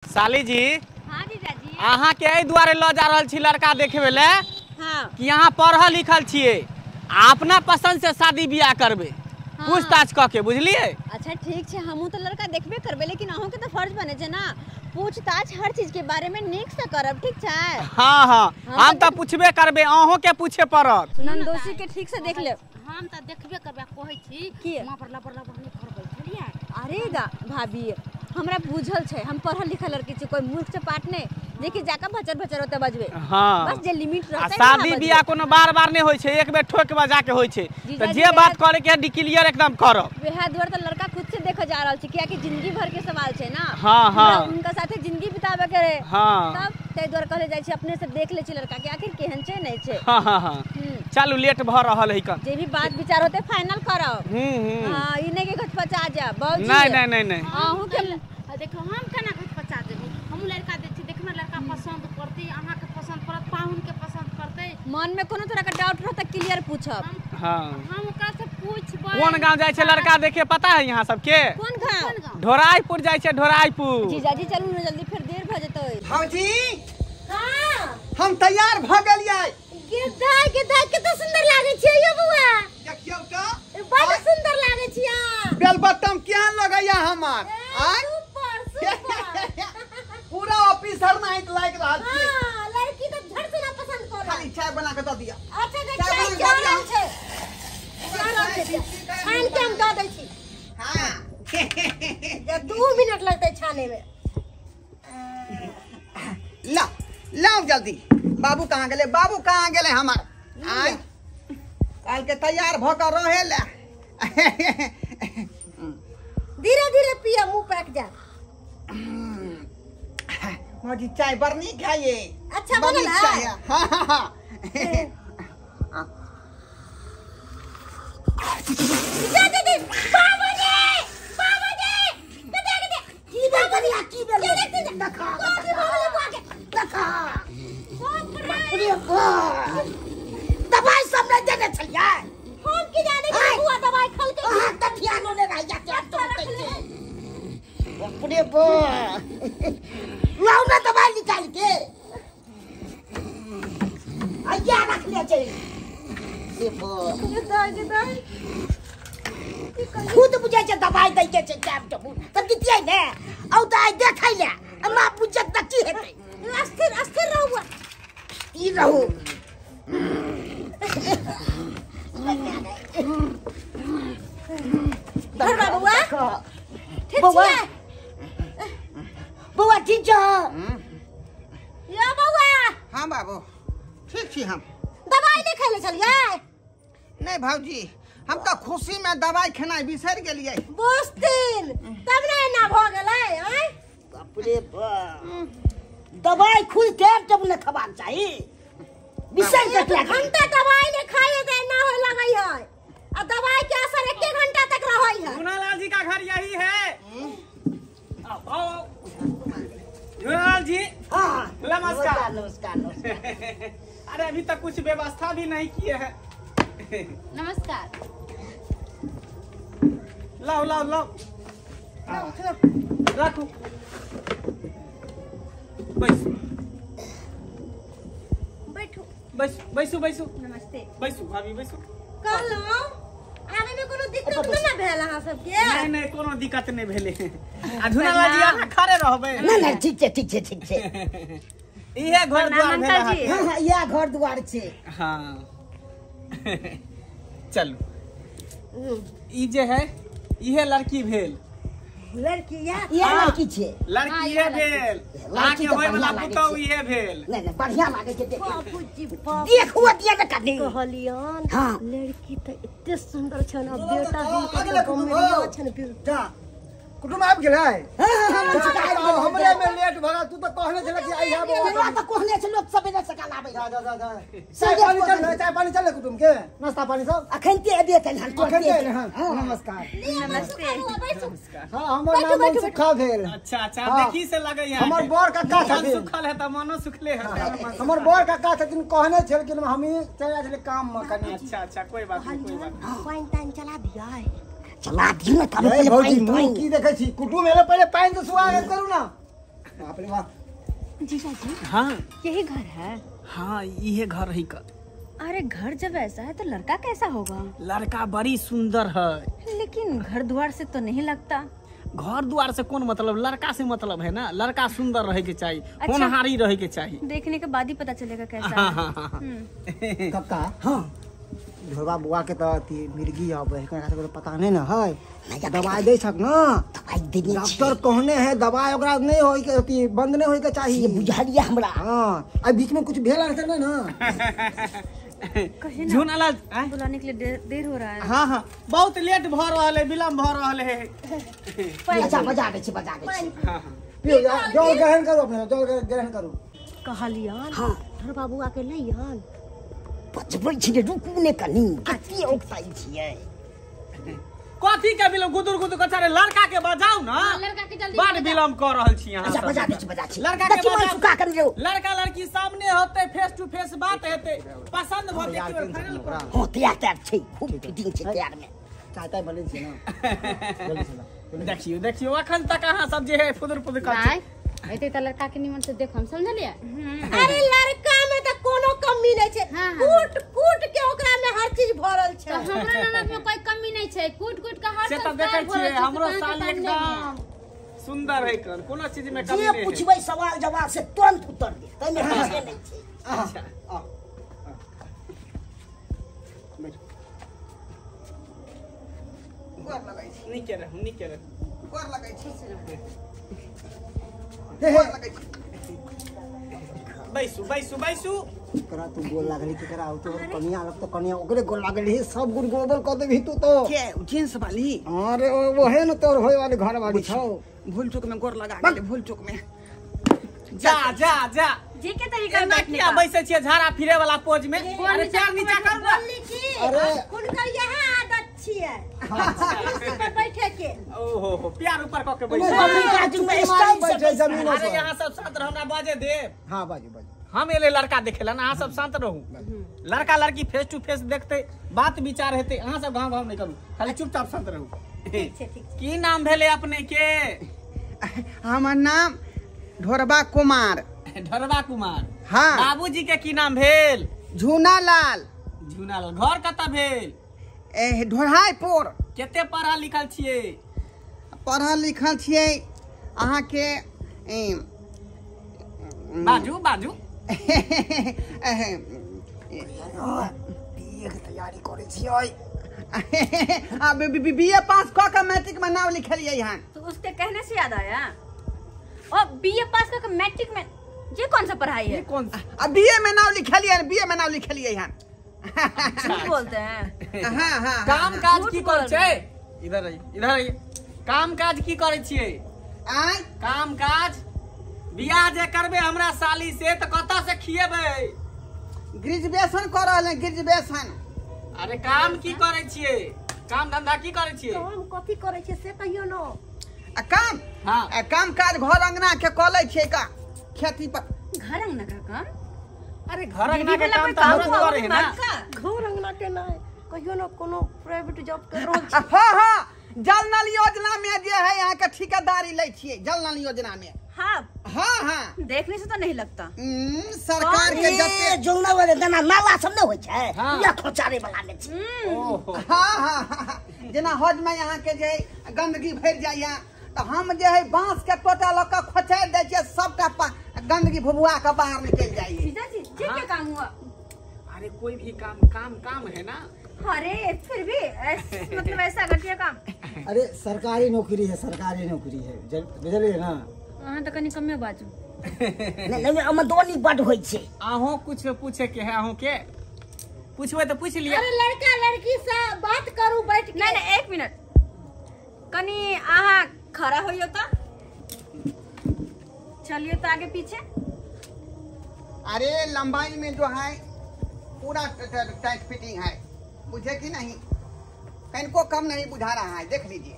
साली जी। हाँ जीजाजी। अहाँ के एहि दुआरे ल जा रहल छी लड़का देखे ले हाँ। कि यहाँ पढ़ल लिखल छिए, अपना पसंद से शादी बियाह करबे। हाँ। पूछताछ क के बुझलिए। अच्छा ठीक है, हमहू तो लड़का देखबे करबे, लेकिन अहूँ के तो फर्ज बने छे ना पूछताछ हर चीज के बारे में नीक से करब, ठीक है? हाँ हाँ, हम तो पूछबे करबे, अहों के पूछे पड़त। नंदोसी के ठीक से देख ले। हम तो देखबे करबे कहै छी की वहां पर लबर नहीं करबै बुझलिए। अरे दा भाभी, हमरा बुझल छे हम पढ़ल लिखल लड़की छी, कोई मूर्ख चपाट नहीं देखि जाका भचर भचर होते बजबे। हाँ। बस जे लिमिट रहता है। शादी बियाह कोनो बार-बार नहीं होय छे, एक बेर ठोक बजा के होय छे। तो जे बात करे के डिक्लियर एकदम करो। वेहा दुआर तो लड़का खुद से देखो जा रहल छी, किया कि जिंदगी भर के सवाल छे ना। हाँ हाँ। उनका साथे जिंदगी बितावे करे। हाँ। तब तै दुआर कहले जाय छी अपने से देख ले छी लड़का के आखिर केहन छे नहीं छे। हाँ हाँ हाँ। चलू लेट भ रहल है कन। जे भी बात विचार होते फाइनल करो। हां, ई नहीं के कुछ पचा जा बाबूजी। नहीं। अहू के देखो हम केना कुछ पचा देबे, हम लड़का देख छी, देखमे लड़का पसंद करते, अहाँ के पसंद पड़त, पाहुन के पसंद करते। मन में कोनो तरह का डाउट रहता क्लियर पूछब। हाँ। हम ओकरा से पूछबै कौन गांव जाय छे लड़का देखे पता है यहाँ सबके? कौन गांव? ढोराईपुर जाय छे, ढोराईपुर। जीजाजी चलू ना जल्दी, फिर देर भ जतै। भौजी हां, हम तैयार भ गेलियै। गिद्धाई कितना सुंदर लागे छियै यो बुआ। देखियौ त बड़ सुंदर लागे छियै। बेल बटम केहन लगैया हमर? आय सुपर। पूरा ऑफिसर नाइट लाइक रहल छी। हां, लड़की तो झट से ना पसंद कर। खाली चाय बना के द दिया। अच्छा देख चाय क्या नाम छे? क्या नाम छे? छान के हम द दै छी। हां। ये 2 मिनट लगतै छाने में। लाओ जल्दी। बाबू कहाँ गेले? बाबू कहाँ गेले हमार? आय काल के तैयार भ के रहे ले। धीरे-धीरे पिया, मुंह पैक जा। मोदी चाय बड़ नीक है ये। अच्छा बनल है? हाँ। दीदी बाबूजी कते की बेल बनिया की बेल देखा देखा दवाई सब नहीं देने छलिए। हम की जाने कि हुआ दवाई खल के हां त ध्यान होने रह जाते अब तो अपने बो लाओ ना दवाई निकाल के आया रख ले चाहिए। खुद बुझे छे दवाई दै के छे टाइम टेबुल तब दितियै ने औ दवाई देखै ले अम्मा बुझत त की हेतै। अस्थिर रहू, ई रहू। घर बाबूआ ठीक छै? बउआ ठीक छ? या बउआ हाँ बाबू ठीक छी हम। दवाई नहीं खैले छलियै? नहीं भौजी, हम तो खुशी में दवाई खेनाई बिसर गेलियै। बुझथिन तब नहीं ना भ गेलै। हैं बाप रे बाप, दवाई खुद टाइम टेबुल खबाक चाही। बिसर के घंटा दवाई नहीं खाए दे ना हो लगै है, आ दवाई के असर 1 घंटा तक रहै है। झूलालाल जी का घर यही है। आओ झूलालाल जी। हां नमस्कार। नमस्कार। अरे अभी तक कुछ व्यवस्था भी नहीं किए हैं। नमस्कार। लाओ रखो। बैसू। नमस्ते। बैसू भाभी बैसू। कहलो आने में कोनो दिक्कत ना भेल अहाँ सबके? नहीं कोनो दिक्कत नहीं भेले। आ झूलालाल जी अहाँ खड़े रहबे। ना ठीक छै। इहे घर द्वार भेल। हां या घर द्वार छै। हाँ। चलू ई जे है इहे लड़की भेल। लड़की या लड़की छै। लड़की ये भेल। आके होय वाला पुतौ इहे भेल। नहीं बढ़िया लागे छै। देखू दिया न कनी कहलियन। हां लड़की त एते सुंदर छ ना, बेटा हिनकर गमरिया छ ना। कुटुम आबि गेलै? हां हमरे में लेट भरा। तू तो कहने छले कि आई आबो। तोरा त कहने छ लोग सबेरे सकाल आबै। जा चाय पानी चल कुटुम के नाश्ता पानी सब अखन ते एबे कल हन तो नमस्कार। नमस्ते। हां हमर नाम सुखा भेल। अच्छा देखी से लगे है। हमर बड़ काका छथिन। सुखल है त मनो सुखले है। हमर बड़ काका छथिन, कहने छलखिन हम ही चला छले काम में कनी। अच्छा कोई बात नहीं। पानी तान चला दिया चला दी ना तब पहले पानी की देखे छी कुटुम एले पहले पानी से स्वागत करू ना। बाप रे बाप। जीजा जी हाँ यही घर है? हाँ ये घर ही का। अरे घर जब ऐसा है तो लड़का कैसा होगा? लड़का बड़ी सुंदर है। लेकिन घर द्वार से तो नहीं लगता। घर द्वार से कौन मतलब, लड़का से मतलब है ना। लड़का सुंदर रहे के चाहिए, अच्छा। होनहारी रहे के चाहिए। देखने के बाद ही पता चलेगा कैसा हाँ है। हाँ हाँ हाँ। कब का हाँ ढोलबा बुआ के तो मिर्गी अब तो पता नहीं ना है। दवाई दे छक ना, दवाई देने डॉक्टर कहने हैं दवाई ओकरा नहीं होई के अथी बंद नहीं होई के चाहिए। बुझा लिया हमरा। हाँ अब बीच में कुछ भेला रहता ना। कहे ना झूना लाल बुलाने के लिए देर हो रहा है। हाँ हाँ बहुत लेट भ रहा है, विलम्ब भ रहा है। अच्छा बजा दे छी, बजा दे छी। हाँ हाँ पियो जल ग्रहण करो, अपने जल ग्रहण करो। कहलियन हाँ धर बाबू आके लइयन बचबै छी रे, रुकू ने कनी कती औकसाई छियै। कथी के विलम्ब, गुदुर गुदुर कचारे लड़का के बजाऊ ना। लड़का के जल्दी बड़ विलम्ब कर रहल छी यहाँ अच्छा सब। बजा दे छी, बजा छी। लड़का के देखी मन बजा- सुका कर लो। लड़का लड़की सामने होते, फेस टू फेस बात हेते, पसंद भते यार के टेंशन फाइनल ओकरा कर। हो तैयार छै, खूब फिटिंग छै तैयार में। चाहता बने छी ना। जल्दी चला। देखियो देखियो अखन तक अहाँ सब जे है फुदर फुदर कर नहीं ऐते त लड़का के निमन से देख हम समझलिए। अरे लड़का में तो कोनो कमी नहीं छै। हाँ, हाँ। कूट कूट के ओकरा में हर चीज भरल तो छै। हमरा ननद में कोई कमी नहीं छै। कूट कूट के हर से तो संस्कार देखे भरल छिए छै, हमरो दुकान साल के सामने एकदम सुंदर है कन, कोनो चीज में कमी जे नहीं है। पूछबै सवाल जवाब से तुरंत उत्तर दे, तइमे हंसे नहीं छै। अच्छा गोर लगै छी, नहीं करे हम नहीं करे। गोर लगै छी, हे गोर लगै छी। बैसू बैसू बैसू। करा तू गोल लागली के करा तो कनिया लग तो कनिया ओकरे गोल लागली सब गुड़ गोबल कर देबी तू तो। के जेंट्स वाली अरे वो है ना तोर होय वाली घर वाली छौ। भूल चूक में गोर लगा गेले, भूल चूक में। जा जा जा जी के तरीका एना बैठने किया का। बैसे छिए झाड़ा फिरे वाला पोज में। अरे चार नीचा कर ना। बोलली की अरे। हुनकर यह आदत छियै कुर्सी पर बैठे के। ओहो हो प्यार ऊपर क के अरे बैठ। बाबू का तुम स्टाइल से बैठे जमीन अरे पर। यहाँ सब शांत रहना बाजे दे। हां बाजू बाजू। हम एले लड़का देखेला ना, अहाँ सब शांत रहू। लड़का लड़की फेस टू फेस देखते, बात विचार हेते, अहाँ सब गाँव नहीं करू, खाली चुपचाप शांत रहू। ठीक छै, ठीक छै। की नाम भेले अपने के? हमर नाम ढोरबा कुमार। ढरवा कुमार। हाँ। बाबूजी के की नाम भेल? झूना लाल। झुनाल। घर कतऽ भेल? ढोढ़ाईपुर। केते पढ़ल लिखल छिए? पढ़ल लिखल छियै अहाँके बाजू बाजू। बीए के तैयारी करे छियै। बीए पास कऽ के मैट्रिक में नाम लिखलियै हन। तो उसके कहने से याद आया, और बीए पास करके मैट्रिक में ये कौन सा पढ़ाई है? कौन बीए में नाम लिखलियै हन, बीए में नाम लिखलियै हन। झूठ बोलते हैं। हाँ हाँ काम काज झूठ की बोल करे छै? इधर आइए, इधर आइए। काम काज की करे छिए? आय काम काज बियाह जे करबे हमरा साली से तो कतऽ से खिएबै? ग्रेजुएशन कर रहल हैं, ग्रेजुएशन। अरे काम की करे छिए? काम धंधा की करे छिए? काम कथी करै छै से कहियो न। काम हाँ। काम काज घर अंगना के कऽ लै छियै का खेती पर। घर अंगना का काम? अरे घर अंगना के बीवी काम वाला तो कोई हम काम करे है ना। घर अंगना के नहीं कहियो न कोनो प्राइवेट जॉब कर रहल छी। हाँ हाँ जल नल योजना में जे है यहाँ के ठेकेदारी लै छियै, जल नल योजना में। हाँ हाँ हाँ देखने से तो नहीं लगता। सरकार के जते जोंगना वाले दाना नाला सब न होय छै, हाँ। या खोचारे वाला में छै। ओहो हाँ हाँ हाँ जेना हज में यहाँ के जे गंदगी भर जाइए तो हम जे है बांस के टोटा लऽ के खोचार दै छियै, सबका गंदगी भुबुआ के बाहर निकल जाइए। जीजा जी ये क्या काम हुआ? अरे कोई भी काम काम काम है ना। अरे फिर भी मतलब ऐसा घटिया काम। अरे सरकारी नौकरी है, सरकारी नौकरी है, बुझलिए ना। अहाँ तो कनी कमे बाजू। नहीं आमदनी बड होय छै। अहों कुछ पूछे के है? अहों के पूछबे तो पूछ लिया। अरे लड़का लड़की से बात करू बैठ के। नहीं नहीं एक मिनट, कनी अहाँ खड़ा होइयो तो, चलिए तो आगे पीछे। अरे लंबाई में जो है पूरा टाइट फिटिंग है, बुझे कि नहीं? कहीं को कम नहीं बुझा रहा है, देख लीजिए।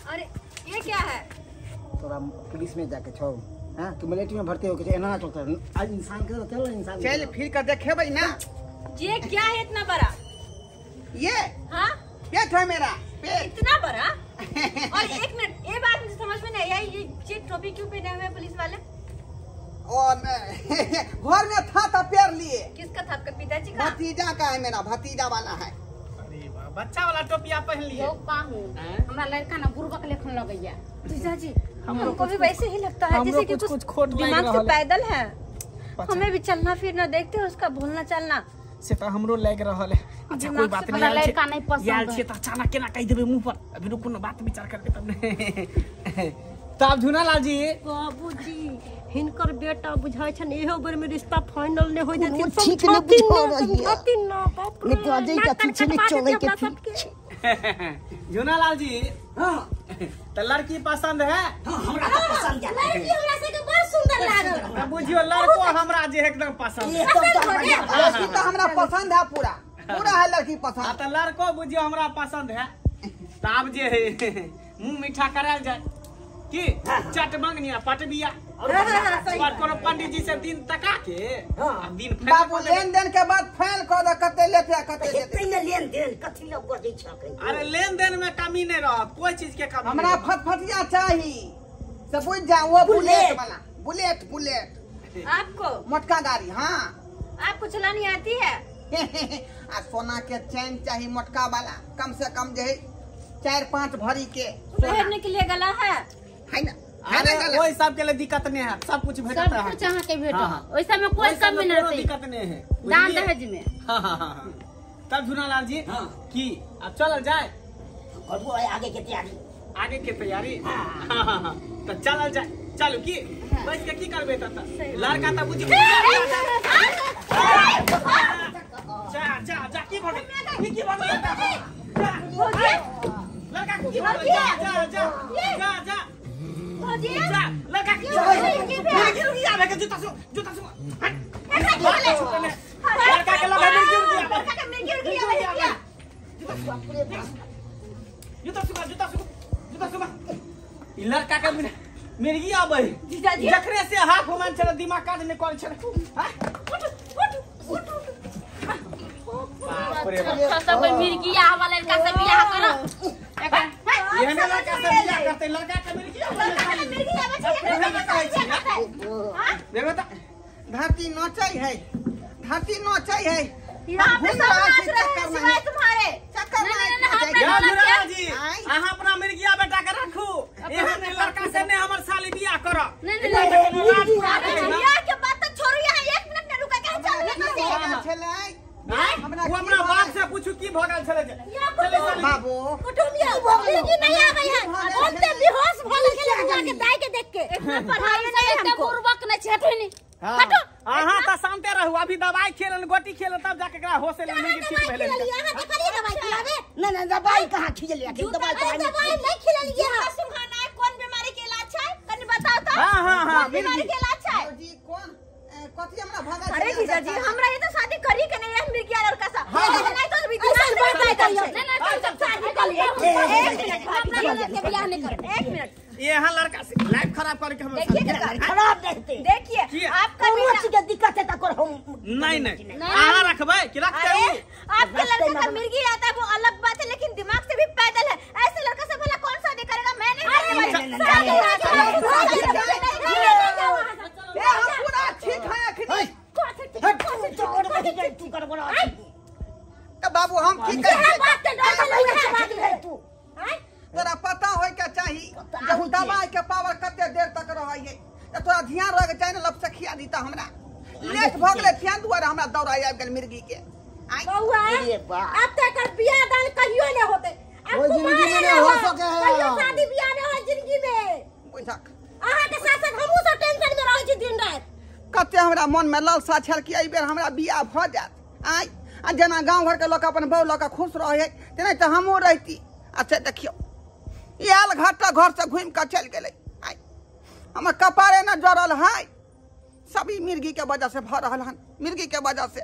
अरे ये क्या है? तोरा पुलिस में जाके छौ, हां तू मिलिट्री में भर्ती हो के एना चलता आज इंसान के चल इंसान चल फिर कर देखेबै ना। ये क्या है इतना बड़ा? ये हाँ पेट है मेरा, पेट। इतना बड़ा? और एक मिनट ये बात मुझे समझ समझ में नहीं आया ये चेक टोपी क्यों पहने हुए हैं पुलिस वाले? और घर में था पेड़ लिए। किसका था? आपका पिताजी का? भतीजा का है, मेरा भतीजा वाला है। अरे वाह, बच्चा वाला टोपी आप पहन लिए। यो पाहू हमरा लड़का ना बुरबक लेखन लगैया। जीजाजी हमको भी वैसे ही लगता है जैसे कि कुछ दिमाग से पैदल है। हमें भी चलना फिरना देखते हो उसका बोलना चलना से तो हमरो लग रहल है। अच्छा कोई बात नहीं, लड़का नहीं पसंद यार छे तो अचानक केना कह देबे मुंह पर। अभी रुको ना, बात विचार करके तब ने। तब झुनालाल जी बाबूजी हिनकर बेटा बुझाय छन एहो बेर में रिश्ता फाइनल ने होय जति ठीक ने बुझा रही है। अति ना बाप रे मित्र अजय का पीछे में चोगे के पीछे। झुनालाल जी हां तो लड़की पसंद है? हमरा तो पसंद है। लड़की हमरा से के बहुत सुंदर लागल। बुझियो लड़को हमरा जे एकदम पसंद है। लड़की तो हमरा पसंद है, पूरा पूरा है लड़की पसंद। तो लड़को बुझियो हमरा पसंद है। तो अब जे है मुंह मीठा कराल जाए कि चट मंगनिया पट बिया और कोनो पंडित जी से दिन तका के अब दिन बाबू लेन देन के बाद फाइल कर दे कते लेते कते देते। लेन देन कथि लग गई छ? अरे लेन देन में कमी नहीं रह, कोई चीज के कमी हमरा फटफटिया चाहिए से बुझ जा। वो बुलेट वाला, बुलेट आपको मोटका गाड़ी। हाँ आपको चलानी आती है? आ सोना के चैन चाहिए मोटका वाला, कम से कम जो है 4-5 भरी के पहनने के लिए गला है ना। अरे कोई सब के लिए दिक्कत नहीं है, सब कुछ भेटता सब है। कुछ अहाँ के भेटो हाँ। ओइसा में कोई कमी नहीं रहती। दिक्कत नहीं है दान दहेज में। हाँ। तब झुनालाल जी की अब चल जाए करबो आगे के तैयारी। आगे के तैयारी। हाँ। तो चल जाए, चलो की बैठ के की करबे तब लड़का तो बुझी जा की भगे लड़का की भगे जा लड़का की गिर गया है जूता सु लड़का के लगा गिर गया जूता सु ई लड़का के मिर्गी आबै जखरे से हाफ मन चल दिमाग काट ने कर छल। बाप रे बाप, सब कोई मिर्गिया वाला लड़का से बियाह करो। ये ना लड़का से बियाह करते, लड़का के मिर्गी देखो तो धरती नोचाई है, धरती नोचाई है। यहाँ पे सब नाच रहे हैं सिवाय तुम्हारे। चक्कर झुनालाल जी अहाँ अपना मिर्गिया बेटा के रखू, एहन लड़का से ने हमर साली बियाह करो। बियाह के बात तो छोड़ू, यहाँ 1 मिनट न रुका के चल हमरा बाप से पूछू की भगल छले बाबू कुटुंबिया मिर्गी नहीं आ गई है। ओते बेहोश भले के लगा के दाई के देख के इतना पढ़ाई नहीं हमको। बुरबक न छेठनी हटो अहाँ तो शांते रहू, अभी दवाई खेलन गोटी खेलन तब जाके एकरा होश ले मिर्गी ठीक भेले। यहाँ के करिए दवाई खिलावे। नहीं दवाई कहाँ खिलिया के दवाई दवाई नहीं खिलाइए। सुहाना है कौन बीमारी के इलाज है कनी बताओ तो। हाँ बीमारी के इलाज है जी कौन कथि हमरा भगा। अरे जीजाजी हमरा ये तो शादी करी के नहीं है मिर्गिया लड़का सा। नहीं तो विदेश बढ़ता है। नहीं सब शादी कर लिए। 1 मिनट अपना लड़के के बियाह नहीं कर। 1 मिनट ये हां लड़का से लाइफ खराब करके हम खराब देखते। देखिए आपका रुचि के दिक्कत है तकर हम नहीं अहाँ रखबै कि रखते हो? आपके लड़का का मिर्गी आता है वो अलग बात है, लेकिन दिमाग से भी पैदल है। ऐसे लड़का से भला कौन शादी करेगा? मैं नहीं पूरा ठीक है बाबू हम ठीक है। तोरा पता होय के चाहिए जब दवाई के पावर कते देर तक रहै है, तोरा ध्यान रख जाए ना लपसे खिया दीता हमरा लेट भ गेले ध्यान दुआरे हमरा दौड़ाई आबि गेल मिर्गी के। बउआ अब तक कर बियाह दान कहियो नहीं होते। वो जिंदगी में नहीं हो सके है। कहियो शादी बियाह नहीं हो जिंदगी में। बुझक आहा के साथ साथ हमहु सब टेंशन में रहै छी दिन रात। कते हमरा मन में लालसा छल कि एहि बेर हमरा बियाह भ जात। आ जेना गांव घर के लोग अपन बहू लोग खुश रहे तेना त हमहु रहती। अच्छा देखियो याल घाटा घर से घूम के चल गेले। हमर कपारे न जरल है, सभी मिर्गी के वजह से भ रहल हन, मिर्गी के वजह से।